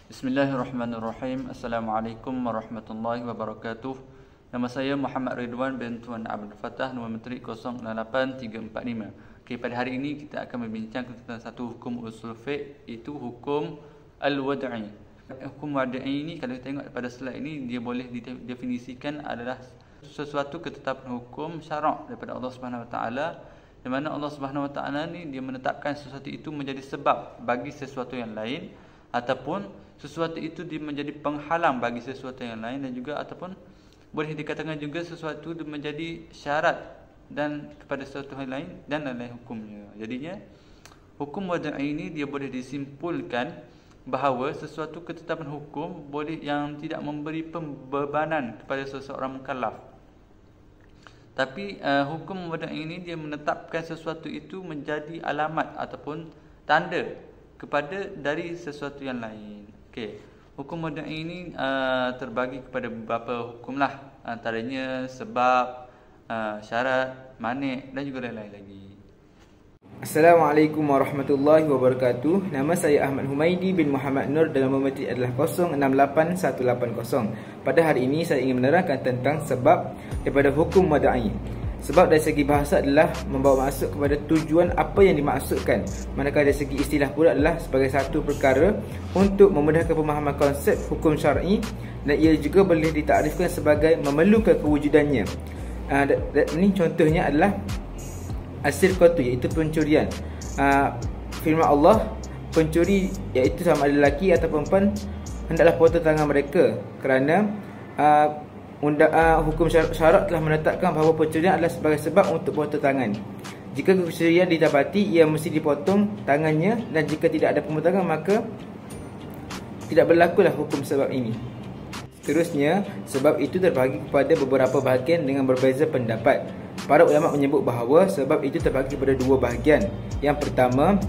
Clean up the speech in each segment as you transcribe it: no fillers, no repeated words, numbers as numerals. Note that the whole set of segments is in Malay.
Bismillahirrahmanirrahim. Assalamualaikum warahmatullahi wabarakatuh. Nama saya Muhammad Ridwan bin Tuan Abdul Fattah, nombor menteri 088345. Okey, pada hari ini kita akan membincang tentang satu hukum usul fiqh, iaitu hukum al-wad'i. Hukum wad'i ini kalau kita tengok pada slide ini, dia boleh didefinisikan adalah sesuatu ketetapan hukum syarak daripada Allah Subhanahu Wa Taala, di mana Allah Subhanahu Wa Taala ni dia menetapkan sesuatu itu menjadi sebab bagi sesuatu yang lain, ataupun sesuatu itu dia menjadi penghalang bagi sesuatu yang lain, dan juga ataupun boleh dikatakan juga sesuatu itu menjadi syarat dan kepada sesuatu yang lain dan lain hukumnya. Jadinya hukum wad'i ini dia boleh disimpulkan bahawa sesuatu ketetapan hukum boleh yang tidak memberi pembebanan kepada seseorang mukallaf. Tapi hukum wad'i ini dia menetapkan sesuatu itu menjadi alamat ataupun tanda kepada dari sesuatu yang lain. Okey, hukum wad'i ini terbagi kepada beberapa hukum lah, antaranya sebab, syarat, manik dan juga lain-lain lagi. Assalamualaikum warahmatullahi wabarakatuh. Nama saya Ahmad Humaidi bin Muhammad Nur dan nombor menteri adalah 068180. Pada hari ini saya ingin menerangkan tentang sebab daripada hukum wad'i. Sebab dari segi bahasa adalah membawa maksud kepada tujuan apa yang dimaksudkan, manakala dari segi istilah pula adalah sebagai satu perkara untuk memudahkan pemahaman konsep hukum syar'i, dan ia juga boleh ditakrifkan sebagai memerlukan kewujudannya. Ini contohnya adalah as-sirqatu, iaitu pencurian. Firman Allah, pencuri iaitu sama ada lelaki atau perempuan hendaklah potong tangan mereka, kerana hukum syarak telah menetapkan bahawa pencurian adalah sebagai sebab untuk potong tangan. Jika pencurian didapati, ia mesti dipotong tangannya, dan jika tidak ada pemotongan maka tidak berlakulah hukum sebab ini. Seterusnya, sebab itu terbagi kepada beberapa bahagian dengan berbeza pendapat. Para ulama menyebut bahawa sebab itu terbagi kepada dua bahagian. Yang pertama,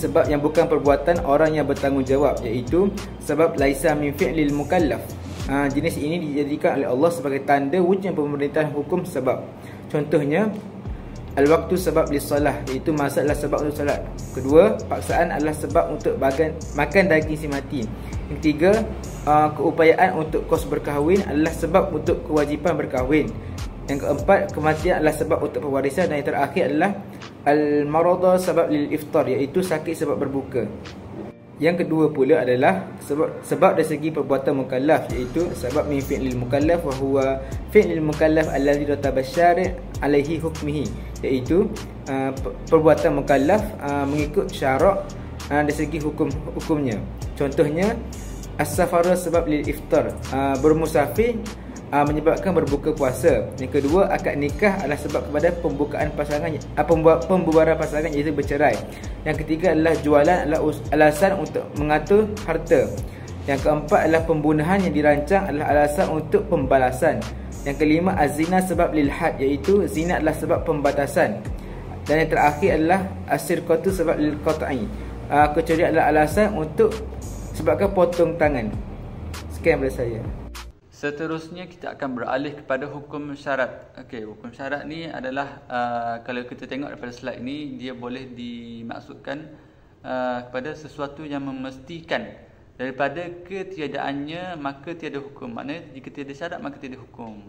sebab yang bukan perbuatan orang yang bertanggungjawab, iaitu sebab laisa min fi'lil mukallaf. Jenis ini dijadikan oleh Allah sebagai tanda wujudnya pemerintahan hukum sebab. Contohnya, al-waktu sebab lis-salah, iaitu masa adalah sebab untuk salat. Kedua, paksaan adalah sebab untuk makan daging si mati. Yang ketiga, keupayaan untuk kos berkahwin adalah sebab untuk kewajipan berkahwin. Yang keempat, kematian adalah sebab untuk pewarisan. Dan yang terakhir adalah al-marada sebab lil-iftar, iaitu sakit sebab berbuka. Yang kedua pula adalah sebab dari segi perbuatan mukallaf, iaitu sebab min fi'lil mukallaf wa huwa fi'lil mukallaf alladhi rataba syari' alaihi hukmihi, iaitu perbuatan mukallaf mengikut syarak dari segi hukumnya. Contohnya, as-safara sebab lil iftar, bermusafir menyebabkan berbuka puasa. Yang kedua, akad nikah adalah sebab kepada pembukaan pasangan, pembubaran pasangan, iaitu bercerai. Yang ketiga adalah jualan adalah alasan untuk mengatur harta. Yang keempat adalah pembunuhan yang dirancang adalah alasan untuk pembalasan. Yang kelima, az-zina sebab lil had, iaitu zina adalah sebab pembatasan. Dan yang terakhir adalah as-sirqatu sebab lil qat'i, kecurian adalah alasan untuk sebabkan potong tangan. Sekian daripada saya. Seterusnya kita akan beralih kepada hukum syarat. Okey, hukum syarat ni adalah kalau kita tengok daripada slide ni, dia boleh dimaksudkan kepada sesuatu yang memestikan daripada ketiadaannya maka tiada hukum. Maknanya jika tiada syarat maka tiada hukum.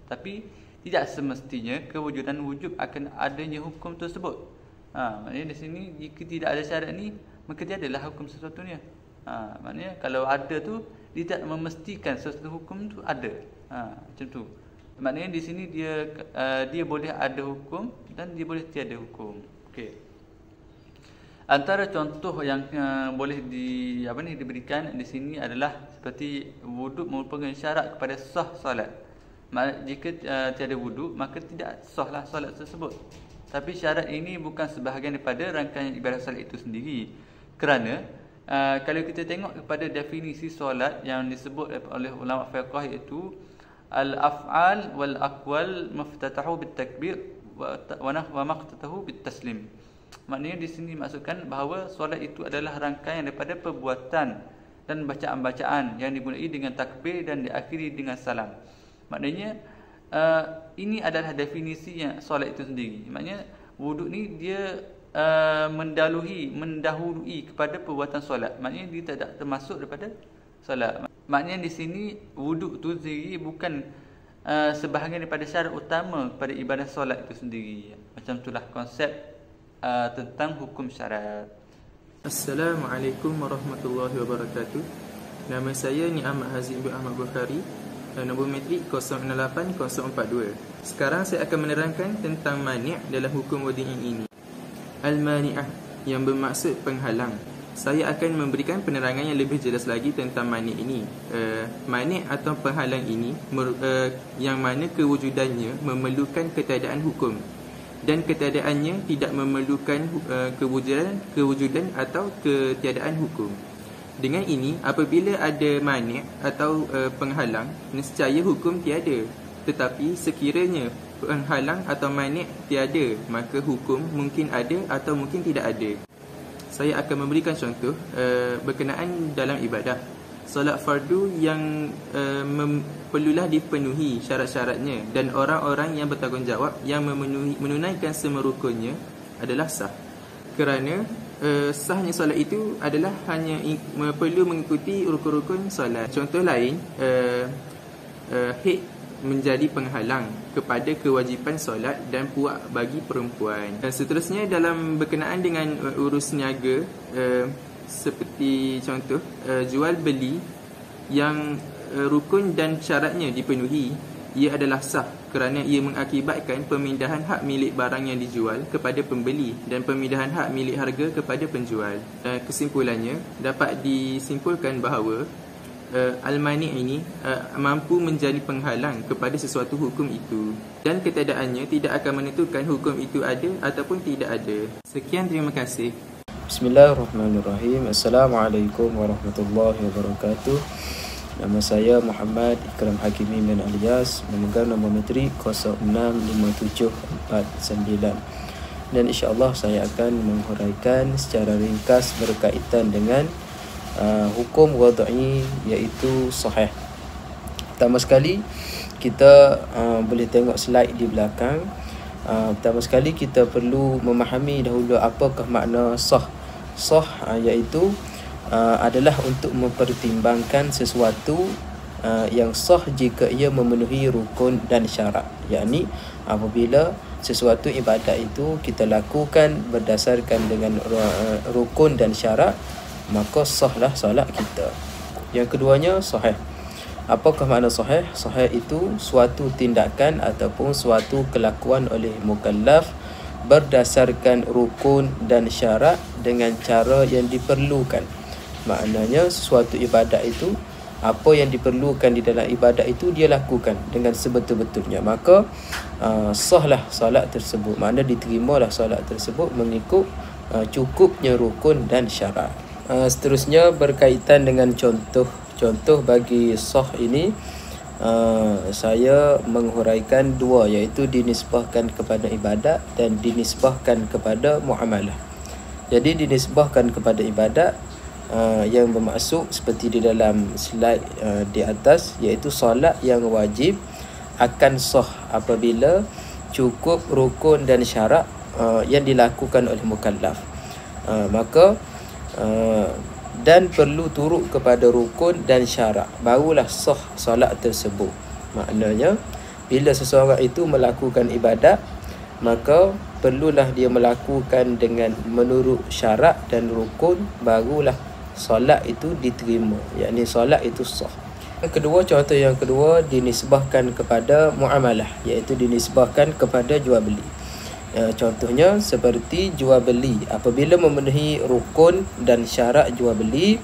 Tapi tidak semestinya kewujudan wujub akan adanya hukum tersebut. Maknanya di sini jika tidak ada syarat ni maka tiadalah hukum sesuatunya. Maknanya kalau ada tu dia tak memastikan sesuatu hukum tu ada. Macam tu. Maknanya di sini dia boleh ada hukum dan dia boleh tiada hukum. Okey. Antara contoh yang boleh diberikan di sini adalah seperti wuduk merupakan syarat kepada sah solat. Jika tiada wuduk maka tidak sahlah solat tersebut. Tapi syarat ini bukan sebahagian daripada rangkaian ibadah solat itu sendiri. Kerana kalau kita tengok kepada definisi solat yang disebut oleh ulama fiqh, iaitu al-af'al wal aqwal muftatahu bit takbir wa maqtatahu bit taslim. Maknanya di sini maksudkan bahawa solat itu adalah rangkaian daripada perbuatan dan bacaan-bacaan yang dimulai dengan takbir dan diakhiri dengan salam. Maknanya ini adalah definisinya solat itu sendiri. Maknanya wuduk ni dia mendahului kepada perbuatan solat. Maknanya dia tak termasuk daripada solat. Maknanya di sini wuduk tu sendiri bukan sebahagian daripada syarat utama kepada ibadah solat itu sendiri. Macam itulah konsep tentang hukum syarat. Assalamualaikum warahmatullahi wabarakatuh. Nama saya ni Ahmad Hazim bin Ahmad Bukhari, nombor metrik 068042. Sekarang saya akan menerangkan tentang mani' dalam hukum wadi'in ini. Al-mani'ah, yang bermaksud penghalang. Saya akan memberikan penerangan yang lebih jelas lagi tentang mani' ini. Mani' atau penghalang ini yang mana kewujudannya memerlukan ketiadaan hukum, dan ketiadaannya tidak memerlukan kewujudan atau ketiadaan hukum. Dengan ini, apabila ada mani' atau penghalang, nescaya hukum tiada. Tetapi sekiranya penghalang atau mani' tiada, maka hukum mungkin ada atau mungkin tidak ada. Saya akan memberikan contoh berkenaan dalam ibadah. Solat fardu yang perlulah dipenuhi syarat-syaratnya, dan orang-orang yang bertanggungjawab yang menunaikan semua rukunnya adalah sah. Kerana sahnya solat itu adalah hanya perlu mengikuti rukun-rukun solat. Contoh lain, haid menjadi penghalang kepada kewajipan solat dan puak bagi perempuan. Dan seterusnya dalam berkenaan dengan urus niaga, seperti contoh jual beli yang rukun dan syaratnya dipenuhi, ia adalah sah kerana ia mengakibatkan pemindahan hak milik barang yang dijual kepada pembeli dan pemindahan hak milik harga kepada penjual. Kesimpulannya, dapat disimpulkan bahawa al-mani' ini mampu menjadi penghalang kepada sesuatu hukum itu, dan ketiadaannya tidak akan menentukan hukum itu ada ataupun tidak ada. Sekian, terima kasih. Bismillahirrahmanirrahim. Assalamualaikum warahmatullahi wabarakatuh. Nama saya Muhammad Ikram Hakimi bin Alias, memegang nombor metrik 065749. Dan insya-Allah saya akan menghuraikan secara ringkas berkaitan dengan hukum wad'i, iaitu sahih. Pertama sekali kita boleh tengok slide di belakang. Pertama sekali kita perlu memahami dahulu apakah makna sah. Sah iaitu adalah untuk mempertimbangkan sesuatu yang sah jika ia memenuhi rukun dan syarat. Yakni apabila sesuatu ibadat itu kita lakukan berdasarkan dengan rukun dan syarat, maka sahlah solat kita. Yang keduanya sahih. Apakah makna sahih? Sahih itu suatu tindakan ataupun suatu kelakuan oleh mukallaf berdasarkan rukun dan syarat dengan cara yang diperlukan. Maknanya sesuatu ibadat itu, apa yang diperlukan di dalam ibadat itu dia lakukan dengan sebetul-betulnya, maka sahlah solat tersebut. Makna diterimalah solat tersebut mengikut cukupnya rukun dan syarat. Seterusnya berkaitan dengan contoh bagi sah ini, saya menghuraikan dua, iaitu dinisbahkan kepada ibadat dan dinisbahkan kepada muamalah. Jadi dinisbahkan kepada ibadat yang bermaksud seperti di dalam slide di atas, iaitu solat yang wajib akan sah apabila cukup rukun dan syarat yang dilakukan oleh mukallaf. Maka dan perlu turut kepada rukun dan syarat, barulah sah solat tersebut. Maknanya bila seseorang itu melakukan ibadat, maka perlulah dia melakukan dengan menurut syarat dan rukun, barulah solat itu diterima, yakni solat itu sah. Yang kedua, contoh yang kedua dinisbahkan kepada muamalah, iaitu dinisbahkan kepada jual beli. Contohnya seperti jual beli, apabila memenuhi rukun dan syarat jual beli,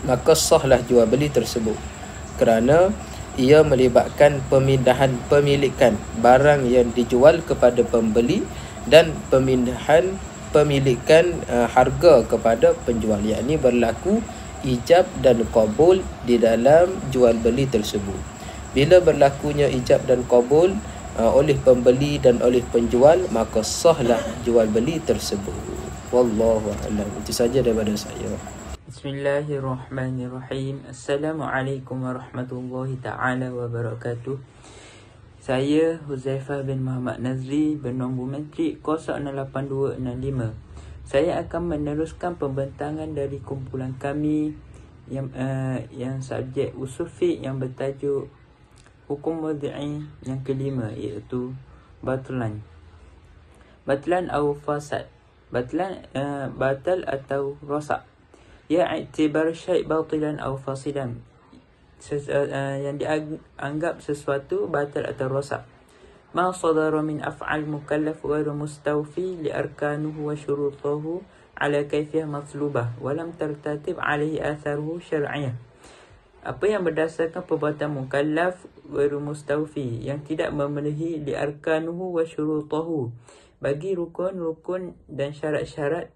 maka sahlah jual beli tersebut, kerana ia melibatkan pemindahan pemilikan barang yang dijual kepada pembeli dan pemindahan pemilikan harga kepada penjual, yakni berlaku ijab dan qabul di dalam jual beli tersebut. Bila berlakunya ijab dan qabul oleh pembeli dan oleh penjual, maka sahlah jual beli tersebut. Wallahu a'lam. Itu saja daripada saya. Bismillahirrahmanirrahim. Assalamualaikum warahmatullahi taala wabarakatuh. Saya Huzaifah bin Muhammad Nazri bernombor metrik 08265. Saya akan meneruskan pembentangan dari kumpulan kami yang subjek usul fiqh yang bertajuk hukum wad'i yang kelima, iaitu batlan. Batlan atau fasad. Batlan batal atau rosak. Ya i'tibar syai' batilan atau fasidan. Yang dianggap sesuatu batal atau rosak. Ma sadara min af'al mukallaf ghairu mustawfi li arkanuhu wa syurutuhu ala kaifiyah matlubah wa lam tartatib alaihi atharuhu syar'iyyah. Apa yang berdasarkan perbuatan mukallaf ghairu mustawfi, yang tidak memenuhi li arkanuhu wa syurutuhu, bagi rukun-rukun dan syarat-syarat,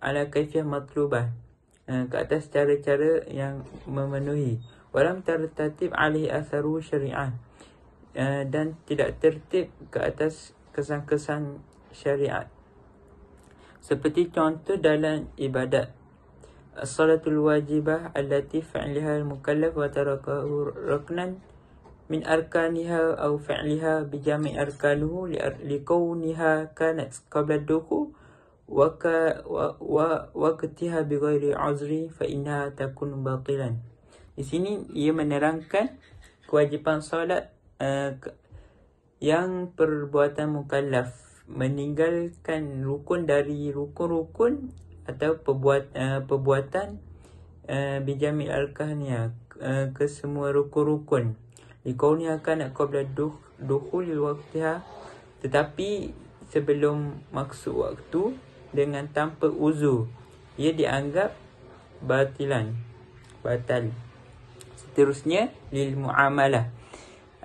ala kaifiyah matlubah, ke atas cara-cara yang memenuhi, walam tertatib alaihi atharu syariah, dan tidak tertib ke atas kesan-kesan syariat. Seperti contoh dalam ibadat, as-salatul wajibah allati fa'liha al-mukallaf wa tarakahu ruknan min arkaniha aw fi'liha bi jami' arkanuhu li kauniha kanat qabla ad-dukhul wa katiha bi ghairi uzri fa innaha takun batilan. Di sini ia menerangkan kewajipan solat yang perbuatan mukallaf meninggalkan rukun dari rukun-rukun atau perbuatan bijami arkaniha, ke semua rukun-rukun, dikauniha kanat qabla dukhul waqtiha, tetapi sebelum maksud waktu, dengan tanpa uzur, ia dianggap batal. Seterusnya, lil muamalah.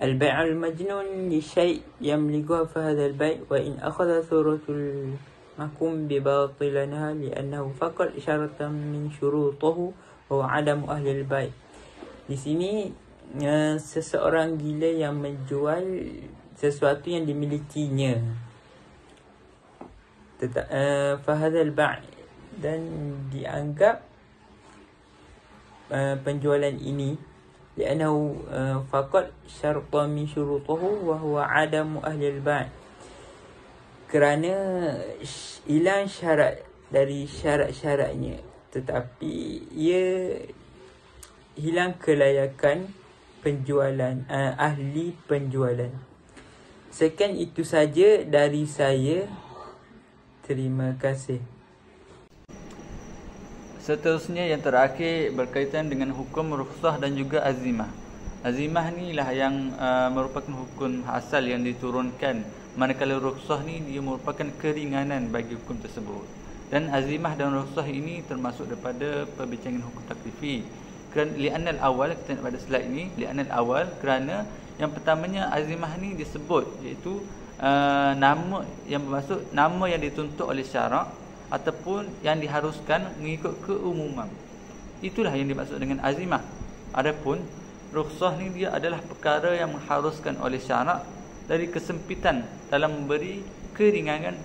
Al-bai' al-majnun li syai' yamlikuha fa hadha al-bai' wa in akhadha suratul mahkum bi batilanaha li'annahu faqad syaratan min syurutihi wa 'adamu ahli al-bai'. Di sini seseorang gila yang menjual sesuatu yang dimilikinya, fahadal ba' dan dianggap penjualan ini li'annahu faqad syarta min syurutihi wa huwa 'adamu ahli al-ba', kerana hilang syarat dari syarat-syaratnya, tetapi ia hilang kelayakan penjualan, ahli penjualan. Sekian itu saja dari saya. Terima kasih. Seterusnya yang terakhir berkaitan dengan hukum rukhsah dan juga azimah. Azimah ni lah yang merupakan hukum asal yang diturunkan, manakala rukhsah ni dia merupakan keringanan bagi hukum tersebut. Dan azimah dan rukhsah ini termasuk daripada perbincangan hukum taklifi. Kerana li'anal awal, kita nak pada slide ni, li'anal awal, kerana yang pertamanya azimah ni disebut, iaitu nama yang bermaksud nama yang dituntut oleh syarak ataupun yang diharuskan mengikut keumuman. Itulah yang dimaksud dengan azimah. Adapun rukhsah ni dia adalah perkara yang mengharuskan oleh syarak dari kesempitan dalam memberi keringanan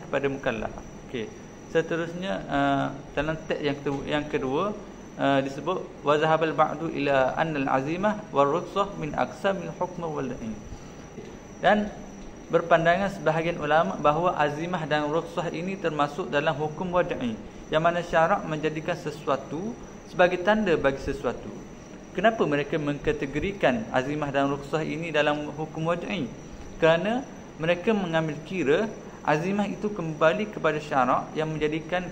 kepada mukallaf. Okey. Seterusnya dalam teks yang kedua disebut wa zahabal ba'du ila anna al-azimah war rukhsah min aqsamil hukm wal da'i. Dan berpandangan sebahagian ulama bahawa azimah dan rukhsah ini termasuk dalam hukum wad'i, yang mana syarak menjadikan sesuatu sebagai tanda bagi sesuatu. Kenapa mereka mengkategorikan azimah dan rukhsah ini dalam hukum wad'i? Kerana mereka mengambil kira azimah itu kembali kepada syarak yang menjadikan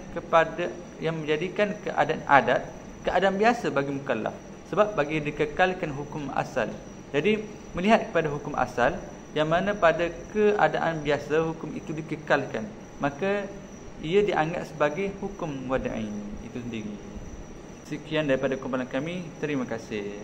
keadaan adat, keadaan biasa bagi mukallaf, sebab bagi dikekalkan hukum asal. Jadi melihat kepada hukum asal yang mana pada keadaan biasa hukum itu dikekalkan, maka ia dianggap sebagai hukum wad'i itu sendiri. Sekian daripada kumpulan kami. Terima kasih.